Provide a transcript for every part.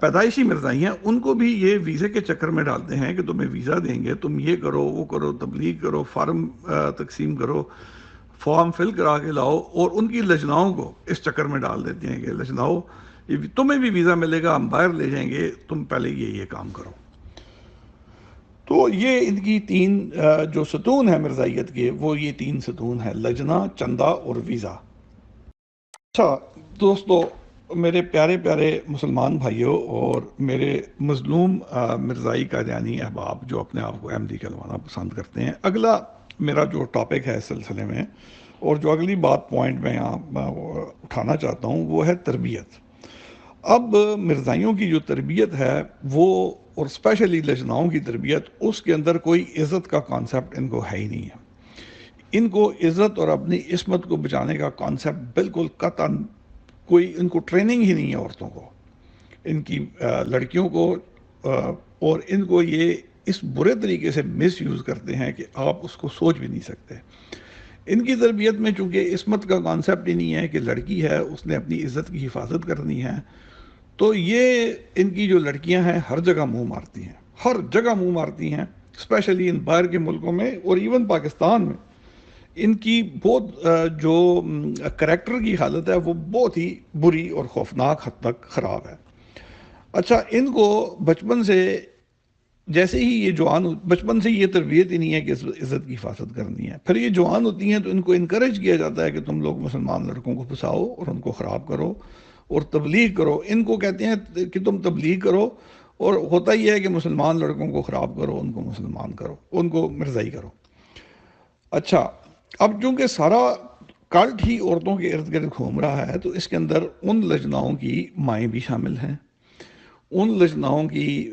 پیدائشی مرزائی ہیں، ان کو بھی یہ ویزے کے چکر میں ڈالتے ہیں کہ تمہیں ویزا دیں گے، تم یہ کرو وہ کرو، تبلیغ کرو، فارم تقسیم کرو، فارم فل کرا کے لاؤ، اور ان کی لجناؤں کو اس چکر میں ڈال دیتے ہیں کہ لجناؤ تمہیں بھی ویزا ملے گا، ہم باہر لے جائیں گے، تم پہلے یہ کام کرو۔ تو یہ ان کی تین جو ستون ہیں مرزائیت کے، وہ یہ تین ستون ہیں: لجنہ، چندہ اور ویزا۔ اچھا دوستو، میرے پیارے پیارے مسلمان بھائیوں اور میرے مظلوم مرزائی قادیانی احباب جو اپنے آپ کو احمدی کہلوانا پسند کرتے ہیں، اگلا میرا جو ٹاپک ہے اس سلسلے میں، اور جو اگلی بات پوائنٹ میں یہاں اٹھانا چاہتا ہوں، وہ ہے تربیت۔ اب مرزائیوں کی جو تربیت ہے وہ، اور اسپیشلی لجناؤں کی تربیت، اس کے اندر کوئی عزت کا کانسیپٹ ان کو ہے ہی نہیں ہے۔ ان کو عزت اور اپنی عصمت کو بچانے کا کانسیپٹ بالکل قطعاً کوئی، ان کو ٹریننگ ہی نہیں ہے عورتوں کو، ان کی لڑکیوں کو، اور ان کو یہ اس برے طریقے سے مس یوز کرتے ہیں کہ آپ اس کو سوچ بھی نہیں سکتے۔ ان کی تربیت میں چونکہ عصمت کا کانسیپٹ ہی نہیں ہے کہ لڑکی ہے اس نے اپنی عزت کی حفاظت کرنی ہے، تو یہ ان کی جو لڑکیاں ہیں ہر جگہ منہ مارتی ہیں، ہر جگہ منہ مارتی ہیں، اسپیشلی ان باہر کے ملکوں میں اور ایون پاکستان میں۔ ان کی بہت جو کریکٹر کی حالت ہے وہ بہت ہی بری اور خوفناک حد تک خراب ہے۔ اچھا، ان کو بچپن سے، جیسے ہی یہ جوان، بچپن سے یہ تربیت ہی نہیں ہے کہ عزت کی حفاظت کرنی ہے، پھر یہ جوان ہوتی ہیں تو ان کو انکریج کیا جاتا ہے کہ تم لوگ مسلمان لڑکوں کو پھنساؤ اور ان کو خراب کرو اور تبلیغ کرو۔ ان کو کہتے ہیں کہ تم تبلیغ کرو، اور ہوتا ہی ہے کہ مسلمان لڑکوں کو خراب کرو، ان کو مسلمان کرو، ان کو مرزائی کرو۔ اچھا، اب چونکہ سارا کلٹ ہی عورتوں کے ارد گرد گھوم رہا ہے، تو اس کے اندر ان لجناؤں کی مائیں بھی شامل ہیں، ان لجناؤں کی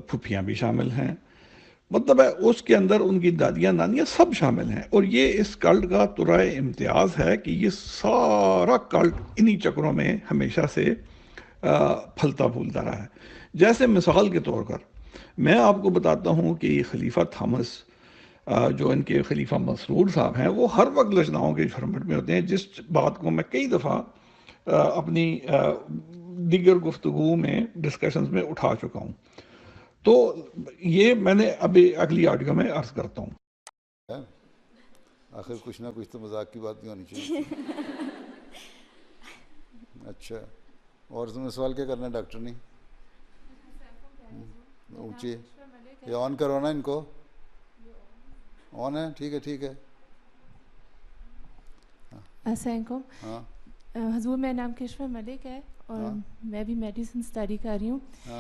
پھپھیاں بھی شامل ہیں، مطلب ہے اس کے اندر ان کی دادیاں نانیاں سب شامل ہیں، اور یہ اس کلٹ کا ترائے امتیاز ہے کہ یہ سارا کلٹ انہی چکروں میں ہمیشہ سے پھلتا پھولتا رہا ہے۔ جیسے مثال کے طور پر میں آپ کو بتاتا ہوں کہ یہ خلیفہ تھامس، جو ان کے خلیفہ مسرور صاحب ہیں، وہ ہر وقت لجناؤں کے جھرمٹ میں ہوتے ہیں، جس بات کو میں کئی دفعہ اپنی دیگر گفتگو میں، ڈسکشنز میں اٹھا چکا ہوں۔ تو یہ میں نے ابھی اگلی آڈیو میں عرض کرتا ہوں۔ آخر کچھ نہ کچھ تو مذاق کی بات بھی ہونی چاہیے۔ اچھا، اور تم نے سوال کیا کرنا ہے ڈاکٹر نے؟ اونچی یہ آن کرو نا، ان کو آن ہے، ٹھیک ہے ٹھیک ہے۔ السلام علیکم۔ ہاں حضور، میرا نام کشور ملک ہے اور میں بھی میڈیسن اسٹڈی کر رہی ہوں۔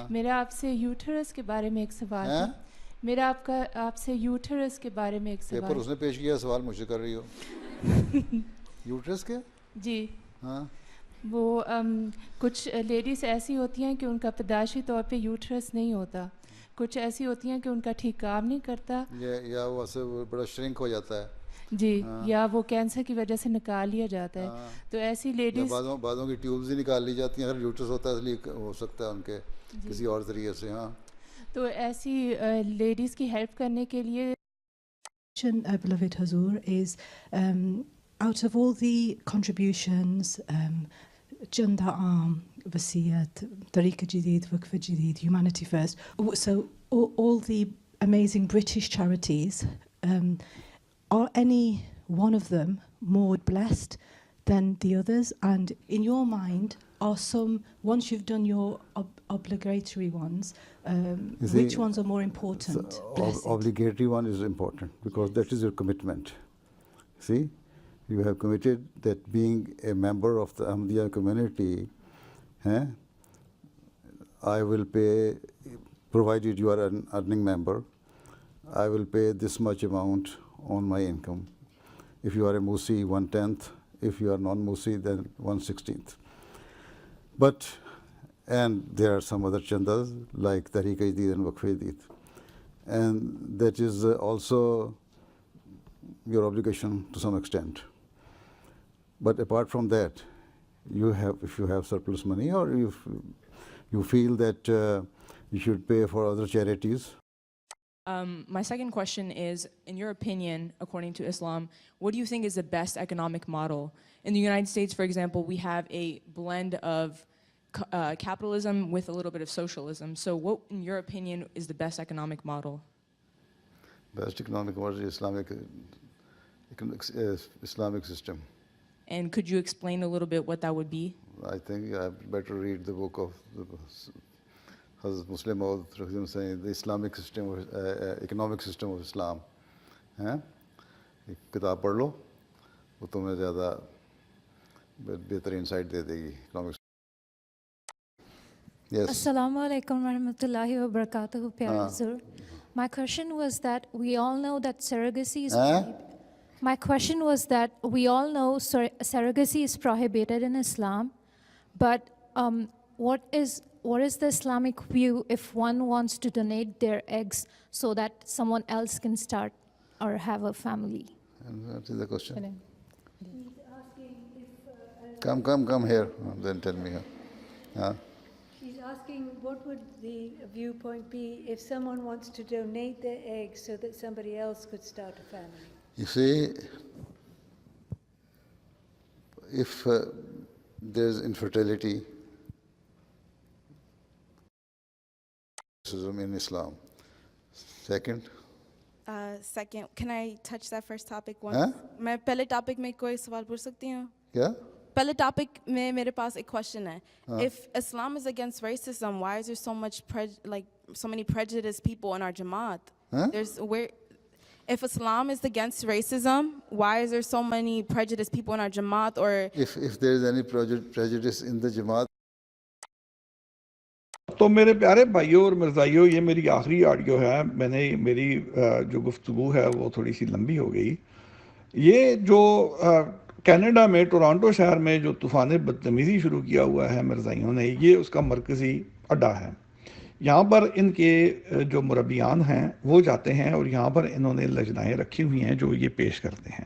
میرا آپ سے یوٹرس کے بارے میں ایک سوال ہے۔ میرا آپ سے یوٹرس کے بارے میں ایک سوال۔ پیپر اس نے پیش کیا، سوال مجھ سے کر رہی ہو؟ یوٹرس کے؟ جی ہاں، وہ کچھ لیڈیز ایسی ہوتی ہیں کہ ان کا پیدائشی طور پہ یوٹرس نہیں ہوتا، کچھ ایسی ہوتی ہیں کہ ان کا ٹھیک کام نہیں کرتا، یا وہ سے بڑا شرنک ہو جاتا ہے، جی، یا وہ کینسر کی وجہ سے نکال لیا جاتا ہے۔ تو ایسی لیڈیز، بعضوں کی ٹیوبز ہی نکال لی جاتی ہیں، اگر یوٹرس ہوتا ہے اس لیے ہو سکتا ہے ان کے کسی اور ذریعے سے۔ ہاں، تو ایسی لیڈیز کی ہیلپ کرنے کے لیے، beloved Hazur, is out of all the contributions, Janda Aam, Wasiyat, Tariqa Jadid, Waqf Jadid, Humanity First, so all the amazing British charities, are any one of them more blessed than the others? And in your mind, are some, once you've done your obligatory ones, which ones are more important? Obligatory one is important because that is your commitment. See, you have committed that being a member of the Ahmadiyya community, I will pay, provided you are an earning member, I will pay this much amount on my income. If you are a Musi, 1/10. If you are non-Musi, then 1/16. But, and there are some other chandas like Tariqa Jadid and Waqf Jadid. And that is also your obligation to some extent. But apart from that, you have, if you have surplus money or if you feel that you should pay for other charities. My second question is, in your opinion, according to Islam, what do you think is the best economic model? In the United States, for example, we have a blend of capitalism with a little bit of socialism. So what, in your opinion, is the best economic model? Best economic model is Islamic system. And could you explain a little bit what that would be? I think I better read the book of Hazrat Muslim Maud saying the Islamic system, economic system of Islam. کتاب پڑھ لو, وہ تمہیں زیادہ بہتر insight دے دے گی economics. السلام علیکم ورحمۃ اللہ وبرکاتہ. پیارے حضور, my question was that we all know that surrogacy is my question was that we all know surrogacy is prohibited in Islam, but what is the Islamic view if one wants to donate their eggs so that someone else can start or have a family? And that is the question. Come here, then tell me. She's asking what would the viewpoint be if someone wants to donate their eggs so that somebody else could start a family? You see, if there's infertility in Islam. Second, can I touch that first topic once? میں پہلے topic میں کوئی سوال پوچھ سکتی ہوں؟ کیا پہلے ٹاپک میں میرے پاس ایک کوشچن ہے. If Islam is against racism, why is there so many prejudiced people in our Jamaat? If Islam is against racism, why is there so many prejudiced people in our Jamaat? Or if there is any prejudice in the Jamaat. تو میرے پیارے بھائیوں اور مرزائیوں, یہ میری آخری audio ہے. میری جو گفتگو ہے وہ تھوڑی سی لمبی ہو گئی. یہ جو کینیڈا میں ٹورانٹو شہر میں جو طوفان بدتمیزی شروع کیا ہوا ہے مرزائیوں نے, یہ اس کا مرکزی اڈا ہے. یہاں پر ان کے جو مربیان ہیں وہ جاتے ہیں اور یہاں پر انہوں نے لجنائیں رکھی ہوئی ہیں جو یہ پیش کرتے ہیں.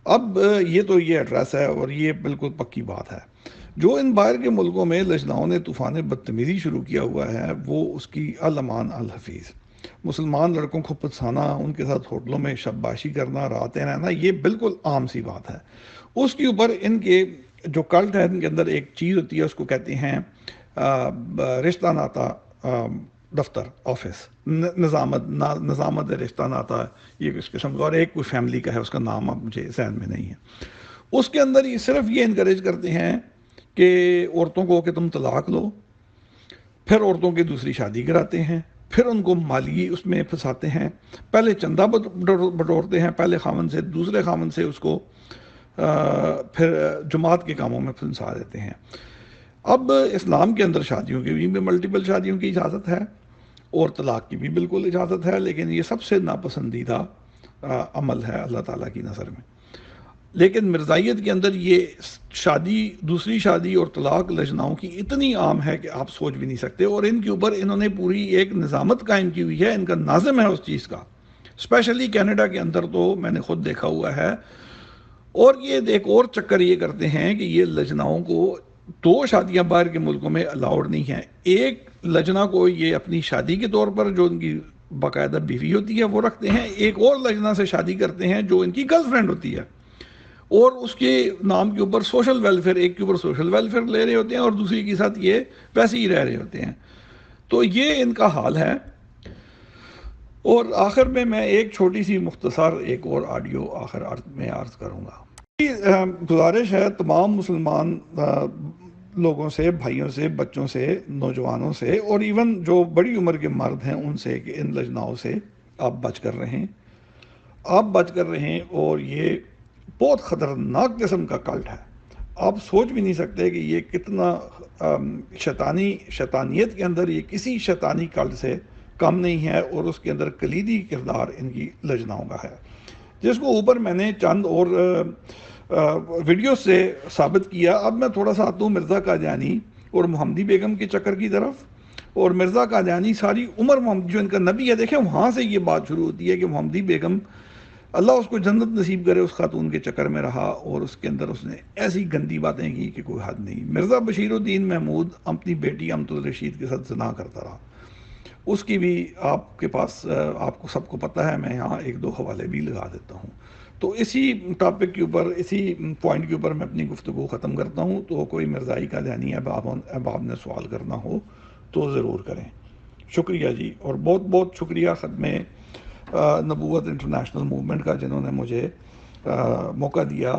اب یہ تو یہ ایڈریس ہے اور یہ بالکل پکی بات ہے. جو ان باہر کے ملکوں میں لجناؤں نے طوفان بدتمیزی شروع کیا ہوا ہے وہ اس کی الامان الحفیظ, مسلمان لڑکوں کو پھنسانا, ان کے ساتھ ہوٹلوں میں شب باشی کرنا, راتیں رہنا, یہ بالکل عام سی بات ہے. اس کے اوپر ان کے جو کلٹ ہے, ان کے اندر ایک چیز ہوتی ہے, اس کو کہتے ہیں رشتہ ناتا دفتر, آفس, نظامت رشتہ ناتا, یہ اس قسم کا, اور ایک کوئی فیملی کا ہے, اس کا نام اب مجھے ذہن میں نہیں ہے. اس کے اندر یہ صرف یہ انکریج کرتے ہیں کہ عورتوں کو کہ تم طلاق لو, پھر عورتوں کی دوسری شادی کراتے ہیں, پھر ان کو مالی اس میں پھنساتے ہیں, پہلے چندہ بٹورتے ہیں پہلے خاوند سے, دوسرے خاوند سے اس کو پھر جماعت کے کاموں میں پھنسا دیتے ہیں. اب اسلام کے اندر شادیوں کی بھی ملٹیپل شادیوں کی اجازت ہے اور طلاق کی بھی بالکل اجازت ہے, لیکن یہ سب سے ناپسندیدہ عمل ہے اللہ تعالیٰ کی نظر میں. لیکن مرزائیت کے اندر یہ شادی, دوسری شادی اور طلاق لجناؤں کی اتنی عام ہے کہ آپ سوچ بھی نہیں سکتے, اور ان کے اوپر انہوں نے پوری ایک نظامت قائم کی ہوئی ہے, ان کا ناظم ہے اس چیز کا. اسپیشلی کینیڈا کے اندر تو میں نے خود دیکھا ہوا ہے. اور یہ ایک اور چکر یہ کرتے ہیں کہ یہ لجناؤں کو 2 شادیاں باہر کے ملکوں میں الاؤڈ نہیں ہیں. ایک لجنا کو یہ اپنی شادی کے طور پر جو ان کی باقاعدہ بیوی ہوتی ہے وہ رکھتے ہیں, ایک اور لجنا سے شادی کرتے ہیں جو ان کی گرل فرینڈ ہوتی ہے, اور اس کے نام کے اوپر سوشل ویلفیئر, ایک کے اوپر سوشل ویلفیئر لے رہے ہوتے ہیں اور دوسری کے ساتھ یہ ویسے ہی رہ رہے ہوتے ہیں. تو یہ ان کا حال ہے. اور آخر میں ایک چھوٹی سی مختصر ایک اور آڈیو آخر میں عرض کروں گا. گزارش ہے تمام مسلمان لوگوں سے, بھائیوں سے, بچوں سے, نوجوانوں سے, اور ایون جو بڑی عمر کے مرد ہیں ان سے کہ ان لجناؤں سے آپ بچ کر رہیں, اور یہ بہت خطرناک قسم کا کلٹ ہے. آپ سوچ بھی نہیں سکتے کہ یہ کتنا شیطانیت کے اندر یہ کسی شیطانی کلٹ سے کم نہیں ہے, اور اس کے اندر کلیدی کردار ان کی لجناؤں کا ہے, جس کو اوپر میں نے چند اور ویڈیو سے ثابت کیا. اب میں تھوڑا سا آتا ہوں مرزا قادیانی اور محمدی بیگم کے چکر کی طرف. اور مرزا قادیانی ساری عمر محمد جو ان کا نبی ہے, دیکھیں وہاں سے یہ بات شروع ہوتی ہے کہ محمدی بیگم اللہ اس کو جنت نصیب کرے, اس خاتون کے چکر میں رہا اور اس کے اندر اس نے ایسی گندی باتیں کی کہ کوئی حد نہیں. مرزا بشیر الدین محمود اپنی بیٹی امت الرشید کے ساتھ زنا کرتا رہا, اس کی بھی آپ کے پاس آپ کو سب کو پتہ ہے، میں یہاں ایک دو حوالے بھی لگا دیتا ہوں. تو اسی ٹاپک کے اوپر، اسی پوائنٹ کے اوپر میں اپنی گفتگو ختم کرتا ہوں. تو کوئی مرزائی کا دھیانی اب نے سوال کرنا ہو تو ضرور کریں. شکریہ جی، اور بہت بہت شکریہ ختم نبوت انٹرنیشنل موومنٹ کا، جنہوں نے مجھے موقع دیا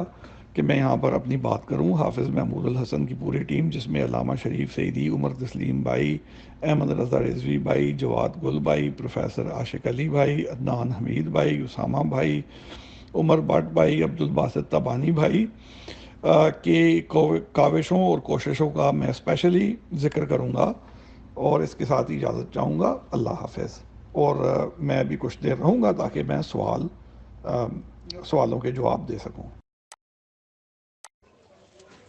کہ میں یہاں پر اپنی بات کروں. حافظ محمود الحسن کی پوری ٹیم، جس میں علامہ شریف سعیدی، عمر تسلیم بھائی، احمد رضا رضوی بھائی، جواد گل بھائی، پروفیسر عاشق علی بھائی، عدنان حمید بھائی، اسامہ بھائی، عمر بٹ بھائی، عبدالباسط تبانی بھائی کے کاوشوں اور کوششوں کا میں اسپیشلی ذکر کروں گا، اور اس کے ساتھ اجازت چاہوں گا. اللہ حافظ. اور میں بھی کچھ دیر رہوں گا تاکہ میں سوالوں کے جواب دے سکوں.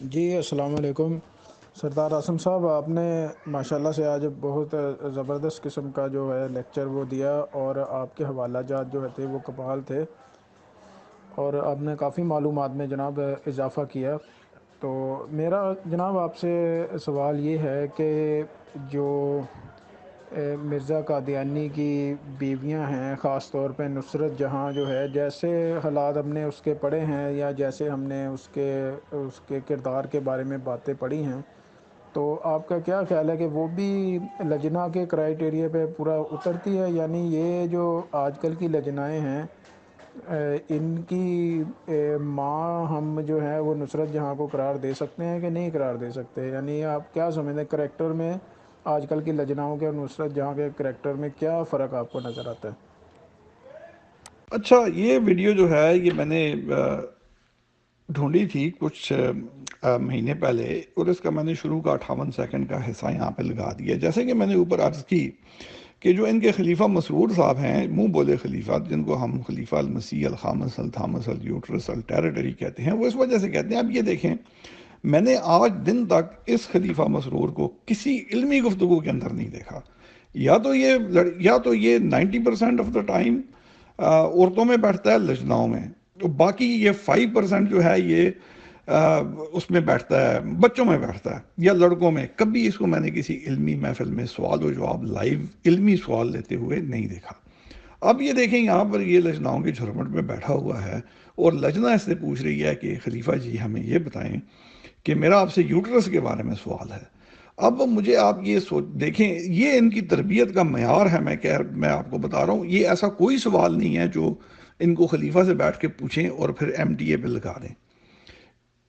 جی السلام علیکم. سردار عاصم صاحب، آپ نے ماشاءاللہ سے آج بہت زبردست قسم کا جو ہے لیکچر وہ دیا، اور آپ کے حوالہ جات جو تھے وہ کمال تھے، اور آپ نے کافی معلومات میں جناب اضافہ کیا. تو میرا جناب آپ سے سوال یہ ہے کہ جو مرزا قادیانی کی بیویاں ہیں، خاص طور پہ نصرت جہاں جو ہے، جیسے حالات ہم نے اس کے پڑھے ہیں، یا جیسے ہم نے اس کے کردار کے بارے میں باتیں پڑھی ہیں، تو آپ کا کیا خیال ہے کہ وہ بھی لجنہ کے کرائیٹیریا پہ پورا اترتی ہے؟ یعنی یہ جو آج کل کی لجنائیں ہیں، ان کی ماں ہم جو ہے وہ نصرت جہاں کو قرار دے سکتے ہیں کہ نہیں قرار دے سکتے؟ یعنی آپ کیا سمجھتے ہیں کریکٹر میں آج کل کی لجناؤں کے اور نصرت جہاں کے کریکٹر میں کیا فرق آپ کو نظر آتا ہے؟ اچھا، یہ ویڈیو جو ہے یہ میں نے ڈھونڈی تھی کچھ مہینے پہلے، اور اس کا میں نے شروع کا 58 سیکنڈ کا حصہ یہاں پہ لگا دیا. جیسے کہ میں نے اوپر عرض کی کہ جو ان کے خلیفہ مسرور صاحب ہیں، منہ بولے خلیفہ، جن کو ہم خلیفہ المسیح الخامس التھامس الیوٹرس الٹیریٹری کہتے ہیں، وہ اس وجہ سے کہتے ہیں. اب یہ دیکھیں، میں نے آج دن تک اس خلیفہ مسرور کو کسی علمی گفتگو کے اندر نہیں دیکھا. یا تو یہ 90% آف دا ٹائم عورتوں میں بیٹھتا ہے لجناؤں میں، باقی یہ 5% جو ہے یہ اس میں بیٹھتا ہے، بچوں میں بیٹھتا ہے یا لڑکوں میں. کبھی اس کو میں نے کسی علمی محفل میں سوال و جواب لائیو علمی سوال لیتے ہوئے نہیں دیکھا. اب یہ دیکھیں، یہاں پر یہ لجناؤں کے جھرمٹ میں بیٹھا ہوا ہے، اور لجنہ اس سے پوچھ رہی ہے کہ خلیفہ جی ہمیں یہ بتائیں کہ میرا آپ سے یوٹرس کے بارے میں سوال ہے. اب مجھے آپ یہ دیکھیں، یہ ان کی تربیت کا معیار ہے. میں آپ کو بتا رہا ہوں، یہ ایسا کوئی سوال نہیں ہے جو ان کو خلیفہ سے بیٹھ کے پوچھیں اور پھر ایم ٹی اے پہ لگا دیں.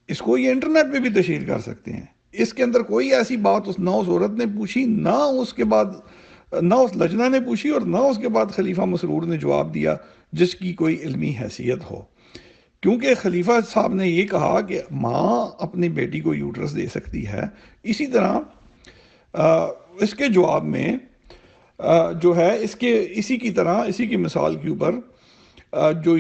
اس کو یہ انٹرنیٹ پہ بھی تشہیر کر سکتے ہیں. اس کے اندر کوئی ایسی بات نہ اس عورت نے پوچھی، نہ اس کے بعد نہ اس لجنہ نے پوچھی، اور نہ اس کے بعد خلیفہ مسرور نے جواب دیا جس کی کوئی علمی حیثیت ہو. کیونکہ خلیفہ صاحب نے یہ کہا کہ ماں اپنی بیٹی کو یوٹرس دے سکتی ہے. اسی طرح اس کے جواب میں جو ہے اسی کی مثال کے اوپر جو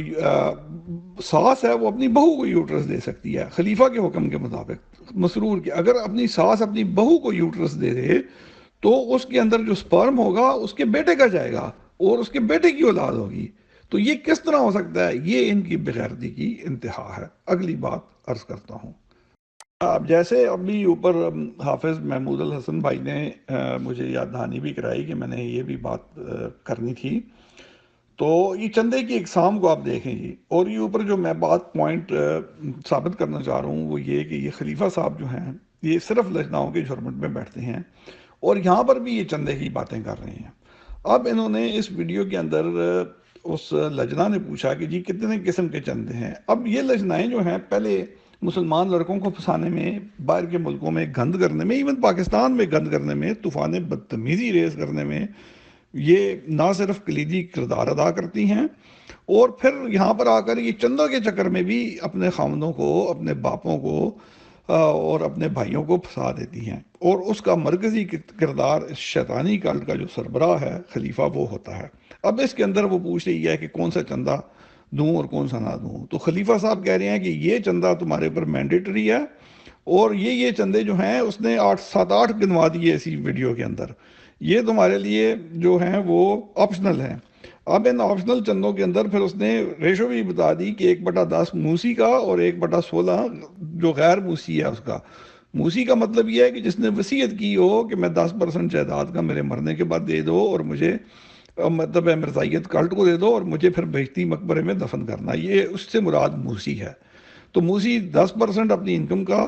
ساس ہے وہ اپنی بہو کو یوٹرس دے سکتی ہے خلیفہ کے حکم کے مطابق. مسرور کے اگر اپنی ساس اپنی بہو کو یوٹرس دے دے تو اس کے اندر جو سپرم ہوگا اس کے بیٹے کا جائے گا اور اس کے بیٹے کی اولاد ہوگی. تو یہ کس طرح ہو سکتا ہے؟ یہ ان کی بغیرتی کی انتہا ہے. اگلی بات عرض کرتا ہوں. اب جیسے ابھی اوپر حافظ محمود الحسن بھائی نے مجھے یاد دہانی بھی کرائی کہ میں نے یہ بھی بات کرنی تھی. تو یہ چندے کی اقسام کو آپ دیکھیں جی، اور یہ اوپر جو میں بات پوائنٹ ثابت کرنا چاہ رہا ہوں وہ یہ کہ یہ خلیفہ صاحب جو ہیں یہ صرف لجناؤں کے جھرمٹ میں بیٹھتے ہیں، اور یہاں پر بھی یہ چندے کی باتیں کر رہے ہیں. اب انہوں نے اس ویڈیو کے اندر اس لجنہ نے پوچھا کہ جی کتنے قسم کے چندے ہیں. اب یہ لجنائیں جو ہیں پہلے مسلمان لڑکوں کو پھنسانے میں، باہر کے ملکوں میں گند کرنے میں، ایون پاکستان میں گند کرنے میں، طوفان بدتمیزی ریز کرنے میں یہ نہ صرف کلیدی کردار ادا کرتی ہیں، اور پھر یہاں پر آ کر یہ چندوں کے چکر میں بھی اپنے خامدوں کو، اپنے باپوں کو اور اپنے بھائیوں کو پھنسا دیتی ہیں. اور اس کا مرکزی کردار اس شیطانی کلٹ کا جو سربراہ ہے خلیفہ وہ ہوتا ہے. اب اس کے اندر وہ پوچھ رہی ہے کہ کون سا چندہ دوں اور کون سا نہ دوں. تو خلیفہ صاحب کہہ رہے ہیں کہ یہ چندہ تمہارے اوپر مینڈیٹری ہے، اور یہ چندے جو ہیں اس نے 7-8 گنوا دیے اسی ویڈیو کے اندر، یہ تمہارے لیے جو ہیں وہ آپشنل ہیں. اب ان آپشنل چندوں کے اندر پھر اس نے ریشو بھی بتا دی کہ 1/10 موسی کا اور 1/16 جو غیر موسی ہے اس کا. موسی کا مطلب یہ ہے کہ جس نے وصیت کی ہو کہ میں 10% جائیداد کا میرے مرنے کے بعد دے دو اور مجھے مطلب ہے مرزائیت کلٹ کو دے دو اور مجھے پھر بہشتی مقبرے میں دفن کرنا، یہ اس سے مراد موسی ہے۔ تو موسی 10% اپنی انکم کا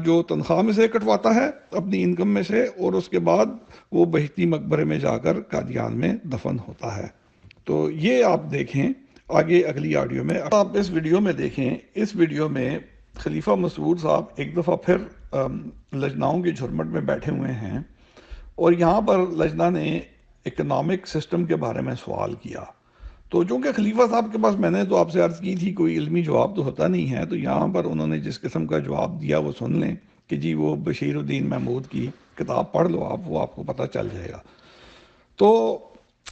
جو تنخواہ میں سے کٹواتا ہے اپنی انکم میں سے، اور اس کے بعد وہ بہشتی مقبرے میں جا کر قادیان میں دفن ہوتا ہے۔ تو یہ آپ دیکھیں آگے اگلی آڈیو میں، آپ اس ویڈیو میں دیکھیں، اس ویڈیو میں خلیفہ مسعود صاحب ایک دفعہ پھر لجناؤں کے جھرمٹ میں بیٹھے ہوئے ہیں، اور یہاں پر لجنہ نے اکنامک سسٹم کے بارے میں سوال کیا۔ تو چونکہ خلیفہ صاحب کے پاس، میں نے تو آپ سے عرض کی تھی، کوئی علمی جواب تو ہوتا نہیں ہے، تو یہاں پر انہوں نے جس قسم کا جواب دیا وہ سن لیں کہ جی وہ بشیر الدین محمود کی کتاب پڑھ لو آپ، وہ آپ کو پتہ چل جائے گا۔ تو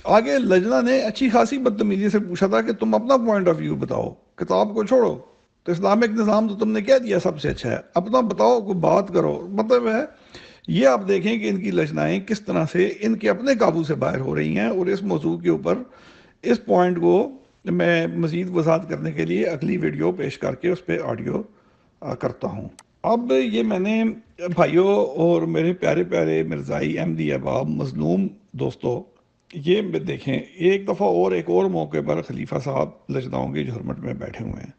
آگے لجنہ نے اچھی خاصی بدتمیزی سے پوچھا تھا کہ تم اپنا پوائنٹ آف ویو بتاؤ، کتاب کو چھوڑو، تو اسلامک نظام تو تم نے کہہ دیا سب سے اچھا ہے، اپنا بتاؤ، کوئی بات کرو۔ مطلب ہے یہ آپ دیکھیں کہ ان کی لجنائیں کس طرح سے ان کے اپنے قابو سے باہر ہو رہی ہیں، اور اس موضوع کے اوپر اس پوائنٹ کو میں مزید وضاحت کرنے کے لیے اگلی ویڈیو پیش کر کے اس پہ آڈیو کرتا ہوں۔ اب یہ میں نے بھائیوں اور میرے پیارے پیارے مرزائی احمدی احباب مظلوم دوستو، یہ دیکھیں ایک دفعہ اور ایک اور موقع پر خلیفہ صاحب لجناؤں کے جھرمٹ میں بیٹھے ہوئے ہیں۔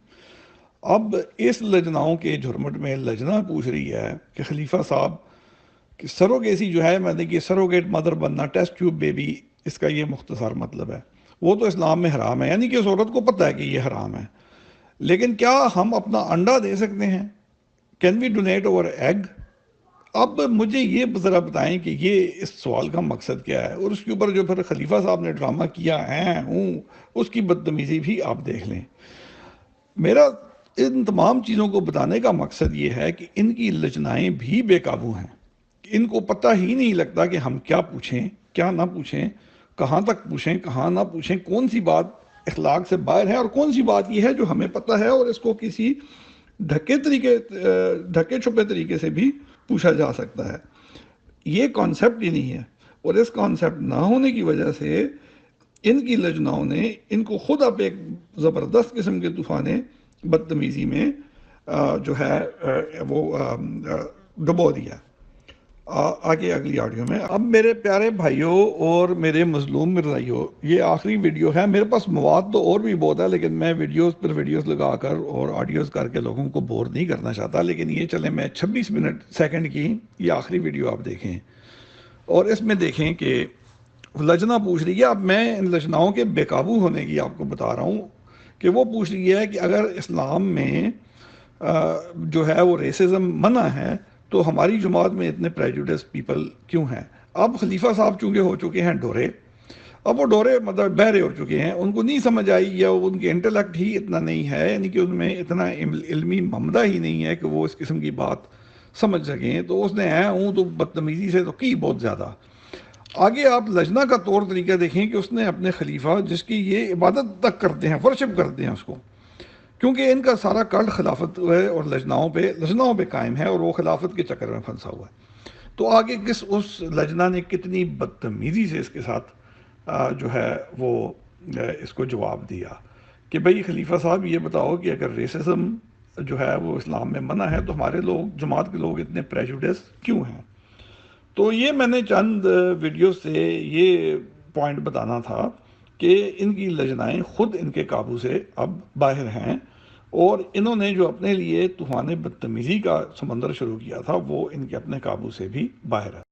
اب اس لجناؤں کے جھرمٹ میں لجنہ پوچھ رہی ہے کہ خلیفہ صاحب کہ سروگیسی جو ہے، میں نے کہ سروگیٹ مدر بننا، ٹیسٹ ٹیوب بیبی، اس کا یہ مختصر مطلب ہے، وہ تو اسلام میں حرام ہے، یعنی کہ اس عورت کو پتہ ہے کہ یہ حرام ہے، لیکن کیا ہم اپنا انڈا دے سکتے ہیں؟ Can we donate our egg? اب مجھے یہ ذرا بتائیں کہ یہ اس سوال کا مقصد کیا ہے، اور اس کے اوپر جو پھر خلیفہ صاحب نے ڈرامہ کیا ہے اس کی بدتمیزی بھی آپ دیکھ لیں۔ میرا ان تمام چیزوں کو بتانے کا مقصد یہ ہے کہ ان کی لجنائیں بھی بے قابو ہیں، ان کو پتہ ہی نہیں لگتا کہ ہم کیا پوچھیں کیا نہ پوچھیں، کہاں تک پوچھیں کہاں نہ پوچھیں، کون سی بات اخلاق سے باہر ہے اور کون سی بات یہ ہے جو ہمیں پتہ ہے اور اس کو کسی ڈھکے چھپے طریقے سے بھی پوچھا جا سکتا ہے۔ یہ کانسیپٹ ہی نہیں ہے، اور اس کانسیپٹ نہ ہونے کی وجہ سے ان کی لجناؤں نے ان کو خود اب ایک زبردست قسم کے طوفان بدتمیزی میں جو ہے وہ ڈبو دیا۔ آگے اگلی آڈیو میں، اب میرے پیارے بھائیوں اور میرے مظلوم مرزائیوں، یہ آخری ویڈیو ہے، میرے پاس مواد تو اور بھی بہت ہے، لیکن میں ویڈیوز پر ویڈیوز لگا کر اور آڈیوز کر کے لوگوں کو بور نہیں کرنا چاہتا، لیکن یہ چلیں میں 26 سیکنڈ کی یہ آخری ویڈیو آپ دیکھیں، اور اس میں دیکھیں کہ لجنہ پوچھ رہی ہے، اب میں ان لجناؤں کے بے قابو ہونے کی آپ کو بتا رہا ہوں کہ وہ پوچھ رہی ہے کہ اگر اسلام میں جو ہے وہ ریسزم منع ہے تو ہماری جماعت میں اتنے پریجوڈس پیپل کیوں ہیں؟ اب خلیفہ صاحب چونکہ ہو چکے ہیں ڈورے، اب وہ ڈورے مطلب بہرے ہو چکے ہیں، ان کو نہیں سمجھ آئی، یا ان کے انٹلیکٹ ہی اتنا نہیں ہے، یعنی کہ ان میں اتنا علمی ممدہ ہی نہیں ہے کہ وہ اس قسم کی بات سمجھ سکیں، تو اس نے تو بدتمیزی سے تو کی بہت زیادہ۔ آگے آپ لجنہ کا طور طریقہ دیکھیں کہ اس نے اپنے خلیفہ، جس کی یہ عبادت تک کرتے ہیں، ورشپ کرتے ہیں اس کو، کیونکہ ان کا سارا کلٹ خلافت ہے اور لجناؤں پہ قائم ہے، اور وہ خلافت کے چکر میں پھنسا ہوا ہے۔ تو آگے اس لجنہ نے کتنی بدتمیزی سے اس کے ساتھ جو ہے وہ اس کو جواب دیا کہ بھئی خلیفہ صاحب یہ بتاؤ کہ اگر ریسزم جو ہے وہ اسلام میں منع ہے تو ہمارے لوگ، جماعت کے لوگ اتنے پریجوڈس کیوں ہیں؟ تو یہ میں نے چند ویڈیو سے یہ پوائنٹ بتانا تھا کہ ان کی لجنائیں خود ان کے قابو سے اب باہر ہیں، اور انہوں نے جو اپنے لیے طوفان بدتمیزی کا سمندر شروع کیا تھا وہ ان کے اپنے قابو سے بھی باہر ہے۔